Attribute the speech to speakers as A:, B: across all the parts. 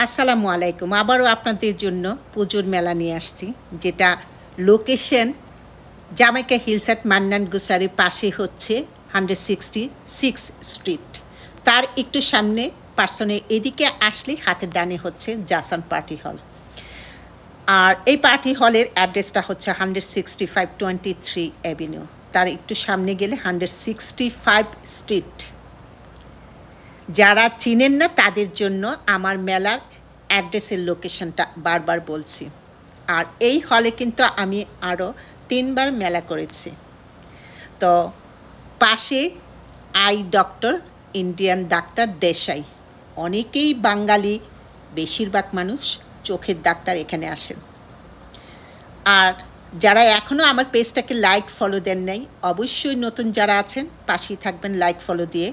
A: আসসালামু আলাইকুম। আবারও আপনাদের জন্য পুজোর মেলা নিয়ে আসছি, যেটা location Jamaica Hills at Mannan গুসারির পাশে হচ্ছে 166 স্ট্রিট। তার একটু সামনে পার্সনে এদিকে আসলে হাতের ডানে হচ্ছে জাসান পার্টি হল। আর এই পার্টি হলের অ্যাড্রেসটা হচ্ছে 165 অ্যাভিনিউ। তার একটু সামনে গেলে 165 স্ট্রিট। যারা চিনেন না তাদের জন্য আমার মেলার অ্যাড্রেসের লোকেশনটা বারবার বলছি। আর এই হলে কিন্তু আমি আরও 3বার মেলা করেছি। তো পাশে I doctor, Indian doctor Desai. অনেকেই বাঙালি, বেশিরভাগ মানুষ চোখের ডাক্তার এখানে আসেন। আর যারা এখনও আমার পেজটাকে লাইক ফলো দেন নাই, অবশ্যই নতুন যারা আছেন পাশেই থাকবেন লাইক ফলো দিয়ে।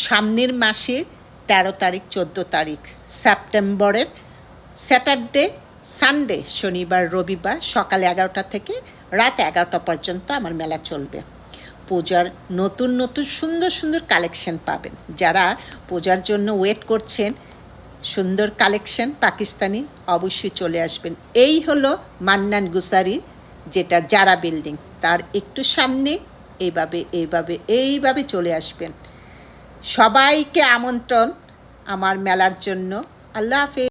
A: সামনের মাসের 13 তারিখ 14 তারিখ সেপ্টেম্বরের স্যাটারডে, সানডে, শনিবার, রবিবার সকাল 11টা থেকে রাত 11টা পর্যন্ত আমার মেলা চলবে। পূজার নতুন নতুন সুন্দর সুন্দর কালেকশন পাবেন। যারা পূজার জন্য ওয়েট করছেন, সুন্দর কালেকশন পাকিস্তানি, অবশ্যই চলে আসবেন। এই হলো মান্নান গুসারি, যেটা জারা বিল্ডিং, তার একটু সামনে এইভাবে চলে আসবেন। সবাইকে আমন্ত্রণ আমার মেলার জন্য। আল্লাহ হাফেজ।